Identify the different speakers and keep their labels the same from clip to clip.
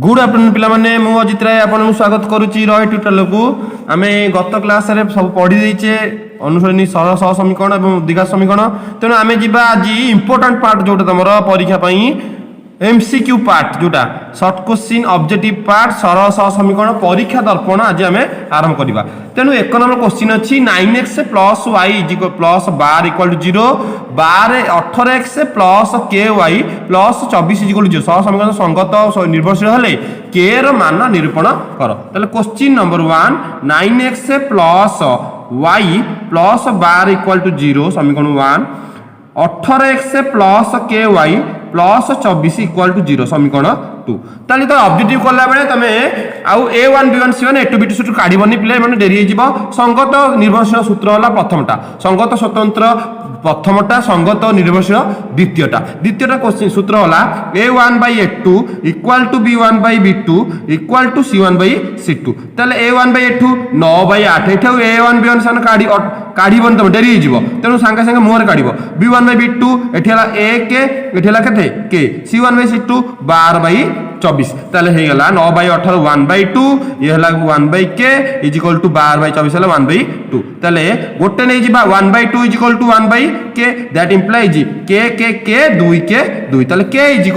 Speaker 1: Good afternoon पिलामाने मु अजित राय आपन स्वागत करुच्ची रॉय ट्यूटोरियल को आमे गत क्लास रे सब पढ़ी देइचे अनुसरणी सरल सह समीकरण एवं द्विघात समीकरण तेणु आमे जिबा आज इंपोर्टेंट पार्ट जोटा तमरो परीक्षा पई एमसीक्यू पार्ट जोटा शॉर्ट क्वेश्चन ऑब्जेक्टिव पार्ट सरल सह समीकरण परीक्षा दर्पण आज आमे आरंभ करबा तेणु एक नंबर क्वेश्चन अछि 9x + y + बार इक्वल टू 0 बार 18x + ky + 24 0 सह समीकरण संगत निर्भरशील हले k र मान निरूपण कर तले क्वेश्चन नंबर 1 9x + y + बार इक्वल टू 0 समीकरण 1 18x + ky + 24 इक्वल टू 0 समीकरण 2 ताली तो ऑब्जेक्टिव करला बेले तमे आउ a1 b1 c1 a2 b2 c2 काढिबनी play माने डेरी हिजिबो संगत निर्भरशील सूत्र होला प्रथमटा संगत स्वतंत्र प्रथमटा संगत निर्भरशील द्वितीयटा क्वेश्चन सूत्र होला a1/a2 = b1/b2 = c1/c2 ताले a1/a2 9/8 एठौ a1 b1 सन काढिबन तमे डेरी हिजिबो तेनु संगे संगे मोहर काढिबो b1/b2 एठेला a के एठेला केते k c1/c2 12/24 ताले हे गला 9/18 1/2 ये हला 1/k = 12/24 हला 1/2 ताले गोटे नै जिबा 1/2 = 1/k दैट इंप्लाइज k 2 ताले k =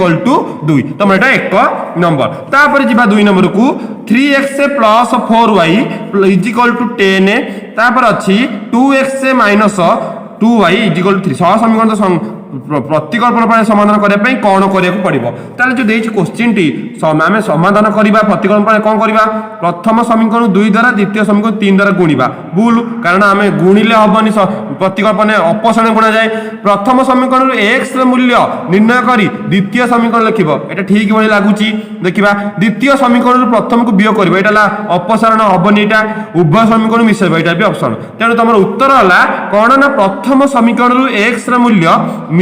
Speaker 1: 2 तम एटा एक नंबर तापर जिबा 2 नंबर को 3x + 4y = 10 तापर अछि 2x - 2y = 3 सह समीकरण प्रतिकल्पन पर समाधान करने पे कौन करिया पड़िबो ताले जो देछि क्वेश्चन टी आमे समाधान करिबा प्रतिकल्पन पर कोन करिबा प्रथम समीकरण 2 द्वारा द्वितीय समीकरण 3 द्वारा गुणिबा भूल कारण आमे गुणिले हबनी प्रतिकल्पन अपसारण गुणा जाय प्रथम समीकरण x र मूल्य निर्णय करी द्वितीय समीकरण लिखिबो एटा ठीक बळी लागुची देखिबा द्वितीय समीकरण प्रथम को वियोग करबो एटाला अपसारण हबनी एटा उभय समीकरण मिसेबो एटा भी ऑप्शन तेनु तमर उत्तर हला कोन ना प्रथम समीकरण x र मूल्य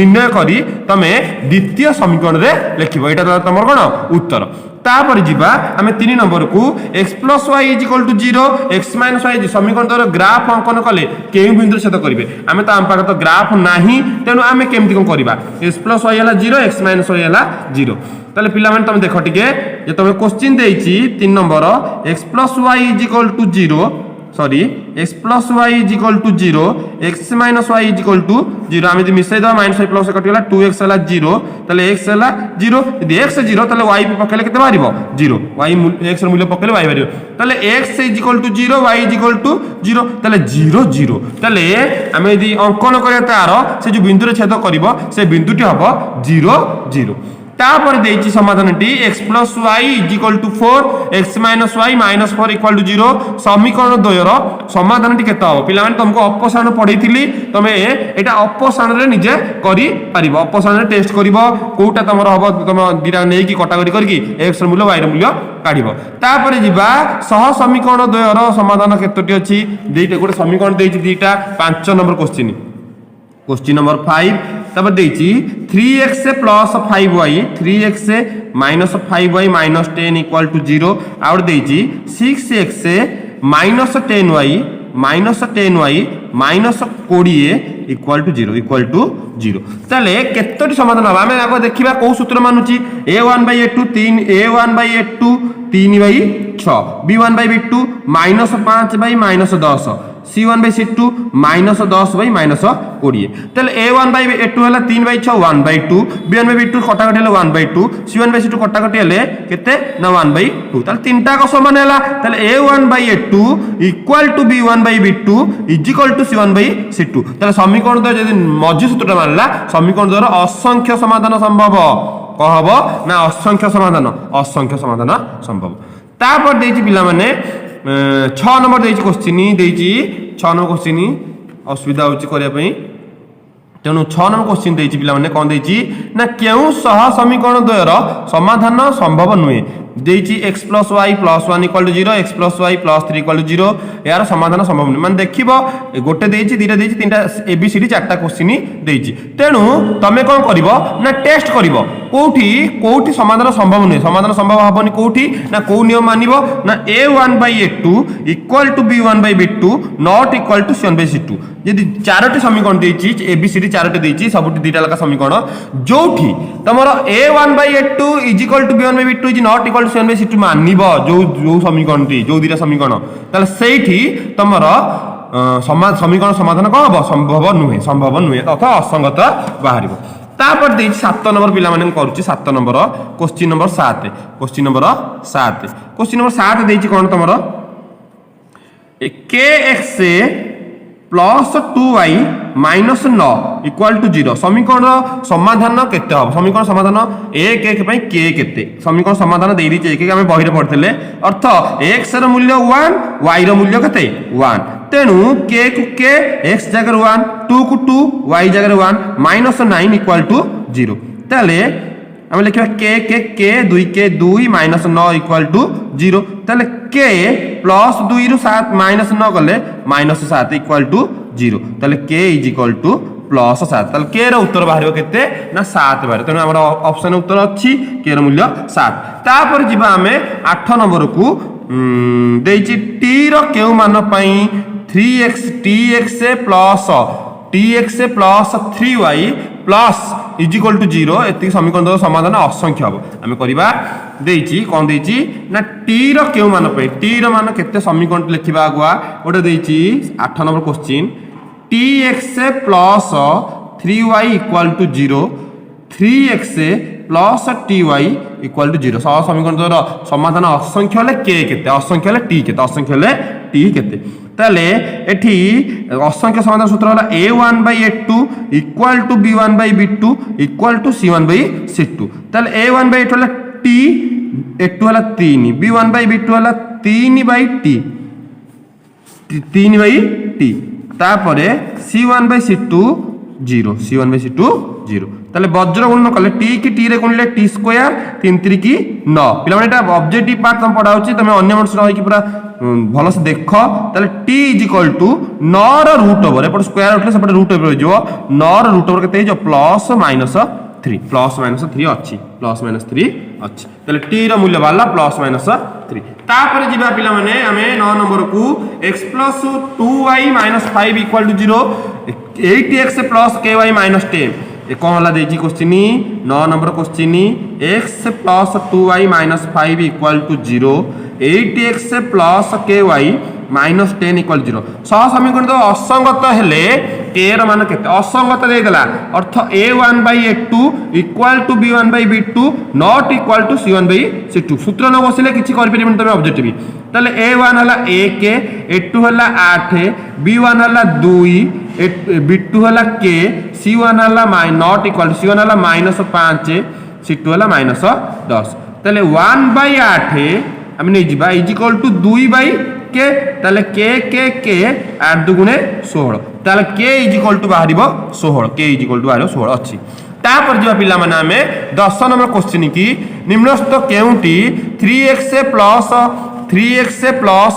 Speaker 1: निर्णय करी तमे द्वितीय समीकरण रे लिखिबो एटा तमर कोन उत्तर तापर जिबा आमे 3 नंबर को x + y = 0 x - y समीकरण द्वारा ग्राफ अंकन कले केउ बिंदु छेद करिवे आमे त आम पाक तो ग्राफ नाही तेनु आमे केमति कोन करिबा x + y हला 0 x - y हला 0 ताले पिला माने तमे देखो टिके जे तमे क्वेश्चन देइछि 3 number x + y = 0 sorry x + y = 0 x - y = 0 आमे जे मिसै द -y + कटिला 2x हला 0 तले x हला 0 यदि x 0 तले y पे पकेले केते मारिबो 0 y x र मूल्य पकेले y मारिबो तले x = 0 y = 0 तले 0 0 तले आमे यदि अंकन करिया तार से जो बिंदु रे छेद करिवो से बिंदुटी हबो 0 0 तापर देइछि समाधानटी x + y = 4 x - y -4 = 0 समीकरण द्वयर समाधानटी केते हो पिला माने तुमको अपसारण पढैथिली तमे एटा अपसारण रे निजे करि परिबो अपसारण रे टेस्ट करिवो कोटा तमर हबो तम दिरा नै कि कटाकरी करकी x र मूल्य y र मूल्य काढिबो तापर जिबा सह समीकरण द्वयर समाधान केतोटी अछि देइटे गोटे समीकरण देइछि दीटा 5 नंबर क्वेश्चन नंबर 5 तब देइछि 3x + 5y 3x - 5y - 10 = 0 और देइछि 6x - 10y - 10y - 20 = 0 ताले केतोटी समाधान हबा हमें आगो देखिबा को सूत्र मानुची a1/a2 3 a1/a2 3/6 b1/b2 -5/-10 c1/c2 -10/-20 ताले a1/a2 हला 3/6 1/2 b1/b2 कटाकटी हला 1/2 c1/c2 कटाकटी हले केते ना 1/2 ताले तीनटा को समान हला ताले a1/a2 = b1/b2 = c1/c2 ताले समीकरण द्वारा यदि मझी सूत्रटा मानला समीकरण द्वारा असंख्य समाधान संभव कहबो ना असंख्य समाधान संभव तापर देछि पिला माने 6 नंबर देछि क्वेश्चन देछि 6 नंबर क्वेश्चन असुविधा होछि करिया पई तेणु 6 नंबर क्वेश्चन देछि पिला माने कोन देछि ना केउ सह समीकरण द्वयर समाधान संभव नुहे देछि x + y + 1 = 0 x + y + 3 = 0 यार समाधान संभव नुहे माने देखिबो गोटे देछि दिटा देछि तीनटा abcd चारटा क्वेश्चन देछि तेणु तमे कोन करिवो ना टेस्ट करिवो कोठी समाधान संभव नुहे समाधान संभव हबनी कोठी ना को नियम मानिबो ना a1/a2 = b1/b2 not equal to c1/c2 यदि 4टी समीकरण देछि एबीसीडी 4टी देछि सबुटी दुईटा लका समीकरण जोठी तमर a1/a2 = b1/b2 is not equal to c1/c2 मानिबो जो समीकरण टी जो दुईटा समीकरण ताले सेठी तमर समीकरण समाधान कौन हम संभव नुहे अथवा असंगत बाहर तापर 7 नंबर पिला माने करूची 7 number question number 7 question number 7 देछि कोन तमरो kx plus 2y minus 9 equal to 0 समीकरण समाधान केते हम समीकरण समाधान एक एक पई k केते समीकरण समाधान दे दी एक हम बहिरे पढ़थिले अर्थ x र मूल्य 1 y र मूल्य केते 1 तेनु k को k x जगह 1 2 को 2 y जगह 1 माइनस 9 इक्वल टू 0 ताले हम लिखा k 2 माइनस 9 इक्वल टू 0 ताले k प्लस 2 रु 7 माइनस 9 गले माइनस 7 इक्वल टू 0 ताले k is equal two plus 7 ताले k र उत्तर बाहरिबो केते ना 7 बाहर तेनु हमर ऑप्शन उत्तर अछि k र मूल्य 7 तापर जिबा हमें 8 नंबर को देछि t र केउ मान पई 3x tx plus 3y plus is equal to 0 एति समीकरण समाधान असंख्य हम आम करबा देछि कोन देछि ना t र केउ मान पे t र मान केते समीकरण लिखिबा आगुआ ओटे देछि 8 number question tx plus 3y equal to 0 3x plus ty equal to 0 समीकरण समाधान असंख्य हले k केते असंख्य हले t केते असंख्य हले t केते ताले एठी असंख्य समाधान सूत्र होला a1/a2 equal to b1/b2 equal to c1/c2 ताले a1/a2 होला t a2 होला 3 b1/b2 होला 3/t 3/t तापरे c1/c2 0 c1/c2 0 ताले वज्र गुणन कले t की t रे गुणले t स्क्वायर 3 3 की 9 पिला माने एटा ऑब्जेक्टिव पार्ट तुम पढा होची तमे अन्य मनस रही कि पूरा भलो से देखो ताले t इज इक्वल टू 9 र रूट ओवर एपट स्क्वायर उठले सेपट रूट ओवर जो 9 र रूट ओवर केते जो प्लस माइनस 3 अछि प्लस माइनस 3 अछि ताले t र मूल्य वाला प्लस माइनस 3 तापर जिबा पिला माने हमें 9 नंबर को x plus 2y minus 5 equal to 0 8x plus ky minus 10 कौन हला देछि question 9 number question x plus 2y minus 5 equal to 0 8x plus ky minus 10 equal 0 सह समीकरण तो असंगत हेले k र मान केते असंगत दे देला अर्थ a1/a2 equal to b1/b2 not equal to c1/c2 सूत्र न बसिले किछि करि परिबन तमे ऑब्जेक्टिव ताले a1 हला 1 a2 हला 8 b1 हला 2 b2 हला k c1 हला नॉट इक्वल टू c1 हला -5 c2 हला -10 ताले 1/8 हम नै जिबा इज इक्वल टू 2/k ताले k 8 दुगुणे 16 ताले k इज इक्वल टू बाहरिबो 16 k इज इक्वल टू बाहरिबो 16 अछि तापर जिबा पिला माने हमें 10 नंबर क्वेश्चन की निम्नस्थ केउटी 3x प्लस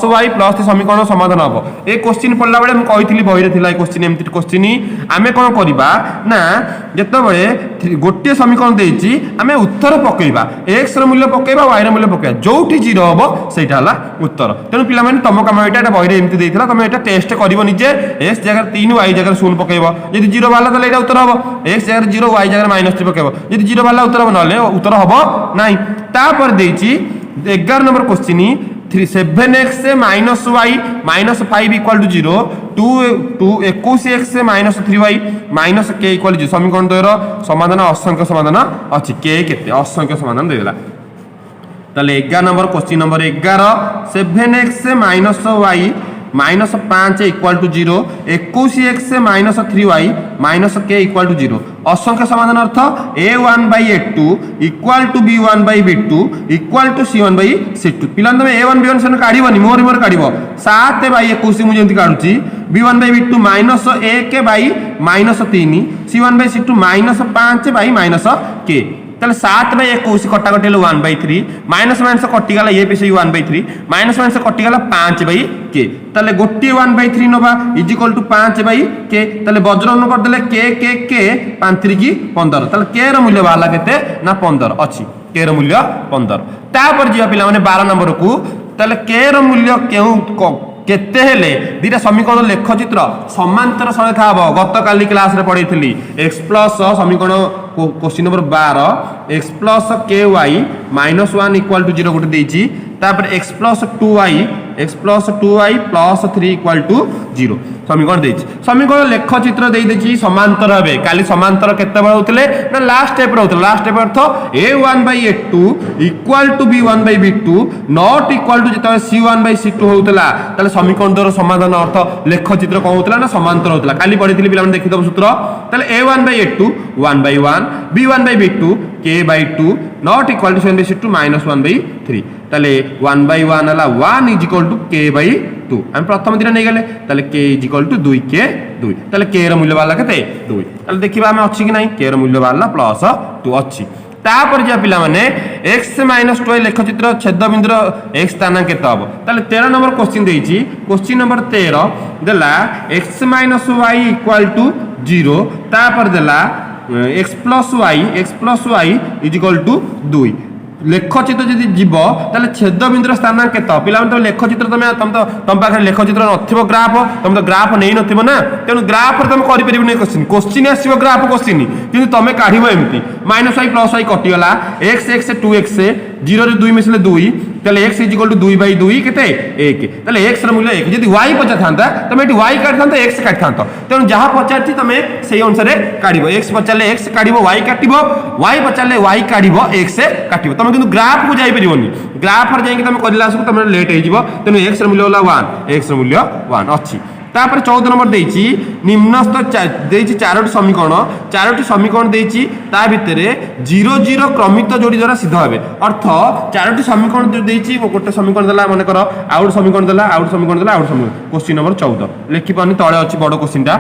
Speaker 1: y प्लस समीकरण समाधान हम ए क्वेश्चन पढ़ला बेले हम कहितली बहिरे थिला ए क्वेश्चन एमति क्वेश्चन आमे कोन करबा ना जत्तो बेले गोटे समीकरण देछि आमे उत्तर पकेइबा x र मूल्य पकेइबा y र मूल्य पकेइबा जोठी 0 हबो सेटा हला उत्तर तेनु पिला माने तम काम एटा बहिरे एमति देथिला तमे एटा टेस्ट करिवो निजे x जगह 3 y जगह 0 पकेइबो यदि 0 वाला तले एटा उत्तर हबो x जगह 0 y जगह -3 पकेइबो यदि 0 वाला उत्तर हबो नले उत्तर हबो नाही तापर देछि 11 number question 7x minus y minus 5 equal to 0 21x minus 3y minus k equal to समीकरण द्वयर समाधान असंख्य समाधान अछि k केते असंख्य समाधान देला ताले 11 number question number 11 7x minus y minus 5 equal to 0 21x minus 3y minus k equal to 0 असंख्य समाधान अर्थ a1/a2 equal to b1/b2 equal to c1/c2 पिलान तमे a1 b1 सन काढिबनी मोर काढिबो 7/21 मु जेंति काढुची b1/b2 minus 1/-3 c1/c2 minus 5/-k ताले 7/21 कटा कटे 1/3 माइनस माइनस कटि गला ये पे 1/3 माइनस माइनस कटि गला 5/k ताले गोटी 1/3 नबा इज इक्वल टू 5/k ताले वज्र न कर देले k 5 3 की 15 ताले k र मूल्य वाला केते ना 15 अछि k र मूल्य 15 तापर जिया पिला माने 12 नंबर को ताले k र मूल्य केउ केते हेले दीटा समीकरण लेखचित्र समांतर सरेखा हम गत काली क्लास रे पढ़ी एक्स प्लस समीकरण question number 12 x plus k y -1 equal to 0 गोटे देइछि तापर x plus 2y plus 3 equal to 0 समीकरण देइछि समीकरण लेखचित्र देइ देछि समांतर हबे काली समांतर केते बेला होतले ना लास्ट स्टेप रे होतले लास्ट स्टेप अर्थ a1/a2 equal to b1/b2 not equal to जते c1/c2 होतला ताले समीकरण दर समाधान अर्थ लेखचित्र कोन होतला ना समांतर होतला काली पढिथिली पिला माने देखिदब सूत्र ताले a1/a2 1/1 b1/b2 k/2 not equal to c1/c2 -1/3 ताले 1/1 हला 1 इज इक्वल टू k/2 हम प्रथम दिन नै गेले ताले k is equal to 2k2 ताले k ର मूल्य वाला केते 2 ताले देखिबा हम अछि कि नै k ର मूल्य वाला +2 अछि तापर जे पिला माने x - 2 लेखचित्र छेद बिंदु x स्थान केते हबो ताले 13 नंबर क्वेश्चन देइछि क्वेश्चन नंबर 13 देला x - y इक्वल टू 0 तापर देला x plus y is equal to 2 लेखचित्र जदि जीव ताले छेद बिंदु स्थान केते पिला तो लेखचित्र तुम पाखे लेखचित्र नथिबो ग्राफ तुम तो ग्राफ नै नथिबो ना तेनु ग्राफ रे तुम करि परिबो क्वेश्चन आसीबो ग्राफ क्वेश्चन किंतु तमे काढिबो एमती -y + y कटि गला x 2x 0 रे 2 मिसले 2 ताले x इज इक्वल टू 2/2 केते 1 ताले x र मूल्य 1 जदि y पचा थांता तमे एटी y काट थांता x काट थांता तेनु जहा पचारछि तमे सेही अनुसार काढिबो x पचाले x काढिबो y काटिबो y पचाले y काढिबो x काटिबो तमे किंतु ग्राफ को जाई परिबोनी ग्राफ पर जाई कि तमे करला सब तमे लेट हे जिवो तेनु x र मूल्य होला 1 x र मूल्य 1 अछि तापर 14 नंबर देइछि निम्नस्थ देइछि चारोटी समीकरण देइछि ता भितरे 0 0 क्रमित जोड़ी द्वारा सिद्ध हेबे अर्थ चारोटी समीकरण देइछि गोटे समीकरण देला माने कर आउट समीकरण देला आउट समीकरण देला आउट समीकरण क्वेश्चन नंबर 14 लिखि पानी तळे अछि बड क्वेश्चन टा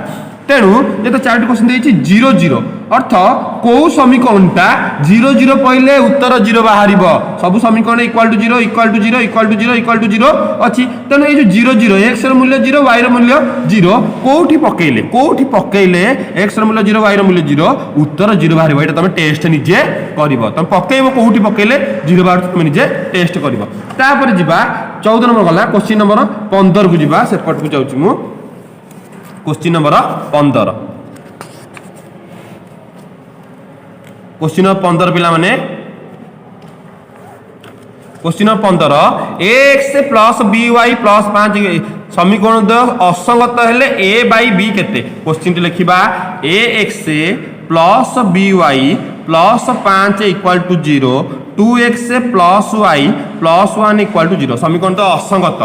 Speaker 1: तेणु ये चारोटी क्वेश्चन देइछि 0 0 अर्थ को समीकरणटा 0 0 पहिले उत्तर 0 बाहरिबो सब समीकरण equal to 0 equal to 0 equal to 0 equal to 0 अछि तेणु ए जो 0 0 x र मूल्य 0 y र मूल्य 0 कोठी पकेइले x र मूल्य 0 y र मूल्य 0 उत्तर 0 बाहरिबो एटा तमे टेस्ट निजे करिवो तमे पकेइबो कोठी पकेइले 0 बाहर तमे निजे टेस्ट करिवो तापर जिबा 14 नंबर गला क्वेश्चन नंबर 15 को जिबा सेपट को जाउची मु क्वेश्चन नंबर 15 क्वेश्चन नंबर 15 पिला माने question number 15 ax plus by plus 5 समीकरण द असंगत हेले a/b केते क्वेश्चन टी लिखिबा ax plus by plus 5 equal to 0 2x plus y plus 1 equal to 0 समीकरण तो असंगत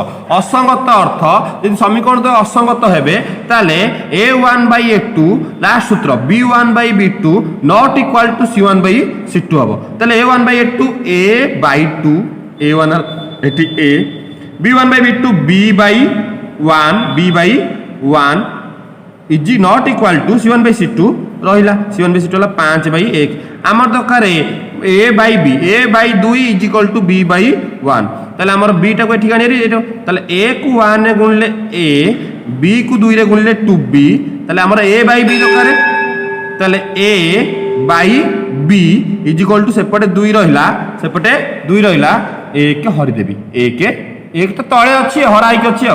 Speaker 1: अर्थ यदि समीकरण तो असंगत हेबे ताले a1/a2 लास्ट सूत्र b1/b2 not equal to c1/c2 हबो ताले a1/a2 a/2 a1 एटी a b1/b2 b/1 is not equal to c1/c2 रहिला c1/c2 होला 5/1 हमर दरकार a/b a/2 is equal to b/1 ताले हमर b टा को एठी गानी रे ताले a को 1 रे गुणले a b को 2 रे गुणले 2b ताले हमर a/b दरकार ताले a/b इज इक्वल टू सेपटे 2 रहिला 1 हरि देबी 1 तो तळे अछि हराई के अछि आ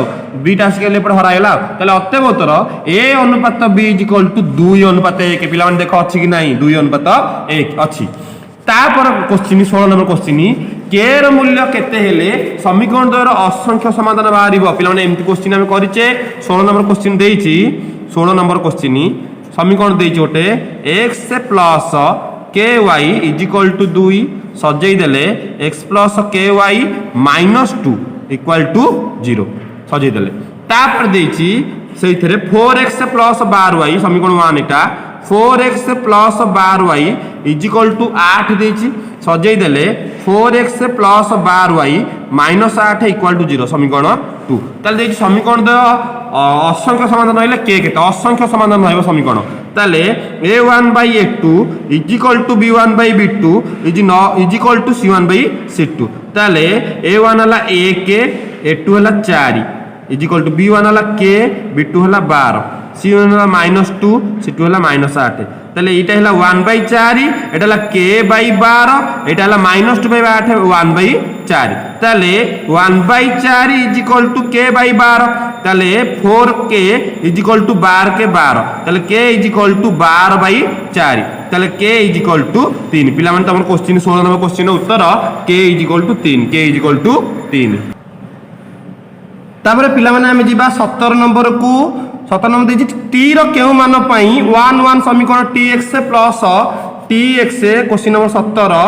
Speaker 1: b टा से लेपड हराइला ताले अतएव उत्तर a अनुपात b इज इक्वल टू 2 अनुपात 1 पिला माने देखो अछि कि नाही 2 अनुपात 1 अछि तापर क्वेश्चन 16 नंबर क्वेश्चन k र मूल्य केते हेले समीकरण द्वारा असंख्य समाधान बाहरिबो पिला माने एमति क्वेश्चन हम करिचे 16 नंबर क्वेश्चन देइछि 16 नंबर क्वेश्चन समीकरण देइछि ओटे x plus ky is equal to 2 सजै देले x plus ky -2 equal to 0 सजै देले तापर देइछि सेइथरे 4x प्लस 12y समीकरण 1 एटा 4x plus 12y is equal to 8 देइछि सजै देले 4x plus 12y -8 equal to 0 समीकरण 2 ताले देइछि समीकरण द असंख्य समाधान होइले के केते असंख्य समाधान होइबो समीकरण ताले a1/a2 is equal to b1/b2 is equal to c1/c2 ताले a1 हला 1 a2 हला 4 इज इक्वल टू b1 हला k b2 हला 12 c1 हला -2 c2 हला -8 তাহলে এইটা হলা 1/4, এটা হলা k বাই 12, এটা হলা -2/8 1/4, তাহলে 1/4 is equal to k by 12, তাহলে 4k ইজ ইকুয়াল টু 12 তাহলে k ইজ ইকুয়াল টু 12/4, তাহলে k ইজ ইকুয়াল টু 3। পিলাମାନେ তমর কোশ্চিন 16 নম্বর কোশ্চিনের উত্তর k is equal to 3, k is equal to 3। তারপরে পিলাମାନେ আমি ଯିବା 17 নম্বর কু। 17 নম্বর ଦେଇଛି t ର କେଉଁ ମାନ ପାଇଁ 1 1 ସମୀକରଣ tx plus tx question number 17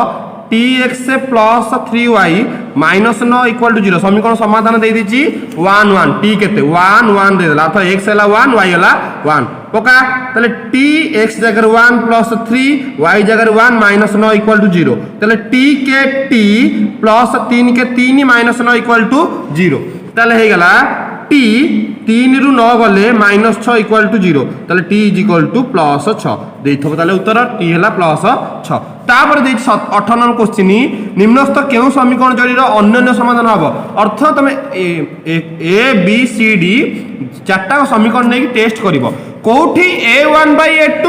Speaker 1: tx plus 3y minus 9 equal to 0 ସମୀକରଣ ସମାଧାନ ଦେଇ ଦେଇଛି 1 1 t କେତେ 1 1 ଦେଇଦେଲା ଅର୍ଥାৎ x ହେଲା 1 y ହେଲା 1 ପକା ତାହେଲେ tx ଜାଗାରେ 1 ପ୍ଲସ 3 y ଜାଗାରେ 1 ମାଇନସ 9 ଇକ୍ୱାଲ ଟୁ 0 ତାହେଲେ t K t plus 3 K 3 minus 9 equal to 0 তাহলে হয়ে গেল t 3 রু 9 গলে -6 ইকুয়াল টু 0 তাহলে t ইজ ইকুয়াল টু +6 দেইথব তাহলে উত্তর t হেলা +6। তারপরে দেইছি 18 নম্বর কোশ্চিন নিম্নস্থ কেউ সমীকরণ জড়ির অন্যান্য সমাধান হব অর্থ তুমি a b c d চারটা সমীকরণ নেই টেস্ট করিব কোউঠি a1/a2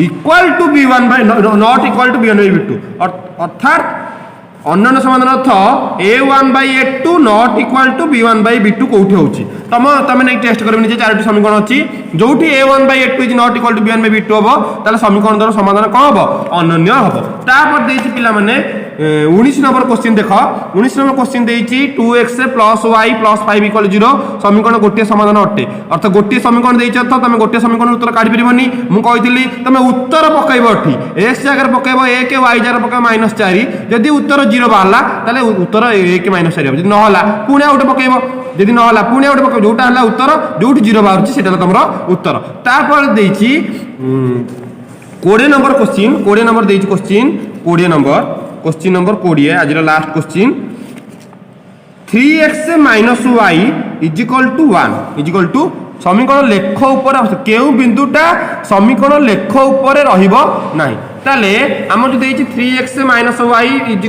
Speaker 1: equal to b1 not equal to b1/b2 অর্থাৎ অন্যান্য সমাধান অর্থ a1/a2 not equal to b1/b2 কোউঠি হচ্ছে তুমি নেই টেস্ট করবে নিজে চারটি সমীকরণ অছি যোউঠি a1/a2 is not equal to b1/b2 হব তাহলে সমীকরণ দ্বারা সমাধান কোন হব অনন্য হব। তারপর দেইছি পিলা মানে 19 নম্বর কোশ্চিন দেখ 19 নম্বর কোশ্চিন দেইছি 2x + y + 5 = 0 সমীকরণ গোটিয়ে সমাধান অটে অর্থাৎ গোটিয়ে সমীকরণ দেইছি অর্থ তুমি গোটিয়ে সমীকরণ উত্তর কাঢ়ি পারিবনি মু কইতিলি তুমি উত্তর পকাইব এটি x জায়গায় পকাইব 1 y জায়গায় পকাইব -4 যদি উত্তর 0 বাহারা তাহলে উত্তর 1 -4 হবে যদি নহলা পুনি আউটে পকাইব যদি নহলা পুনি আউটে পকাইব যেটা হলা উত্তর যেটি 0 বাহুছি সেটা হলা তোমার উত্তর। তারপর দেইছি 20 নম্বর কোশ্চিন 20 নম্বর দেইছি কোশ্চিন 20 নম্বর কোশ্চিন নম্বর 20 आज लास्ट क्वेश्चन 3x - y = 1 সমীকরণ লেখ উপরে কেউ বিন্দুটা সমীকরণ লেখ উপরে রহিব নাই তাহলে আমার যদি দেইছি 3x - y =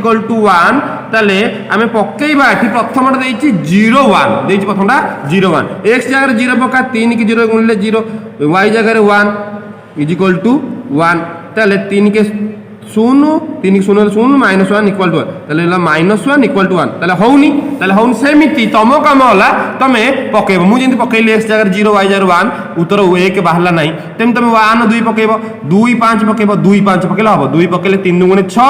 Speaker 1: 1 তাহলে আমি পকাইবা এটি প্রথমটা দেইছি 0 1 দেইছি প্রথমটা 0 1 x জায়গায় 0 পকা 3 কি 0 গুণিলে 0 y জায়গায় 1 = 1 তাহলে 3 কে 0 3 0 0 -1 ইকুয়াল টু 1 তাহলে হলা -1 ইকুয়াল টু 1 তাহলে হউনি সেমিতি তম কাম হলা তুমি পকাইব মু যেমন পকাইলি x জায়গায় 0 y জায়গায় 1 উত্তর 1 বাহারলা নাই তেমনি তুমি 1 2 পকাইব 2 5 পকাইব 2 5 পকাইলে হবো 2 পকাইলে 3 × 6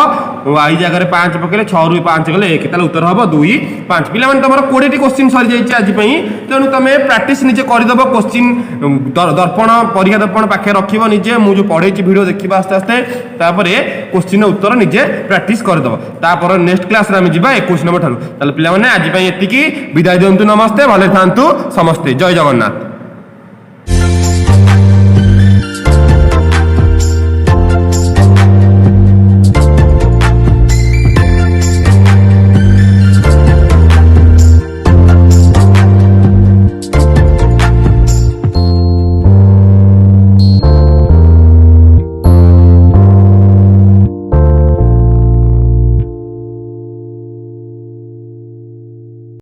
Speaker 1: y জায়গায় 5 পকাইলে 6 ରୁ 5 গলে 1 তাহলে উত্তর হবো 2 5। পিলা মানে তোমার 20 টি কোশ্চিন সরি যাইছে আজি পই তেনু তুমি প্র্যাকটিস নিজে করি দেব কোশ্চিন দর্পণ পরীক্ষা দর্পণ পাখে রাখিব নিজে মু যে পড়াইছি ভিডিও দেখিবা আস্তে আস্তে তারপরে কোশ্চিন উত্তর নিজে প্র্যাকটিস করে দেব তারপর নেক্সট ক্লাস রে আমি ଯିବା 21 নম্বর ঠারু তাহলে পিলা মানে আজি পই এতিকি বিদায় দিয়ন্তু নমস্তে ভালো থাকন্তু সমস্তে জয় জগন্নাথ।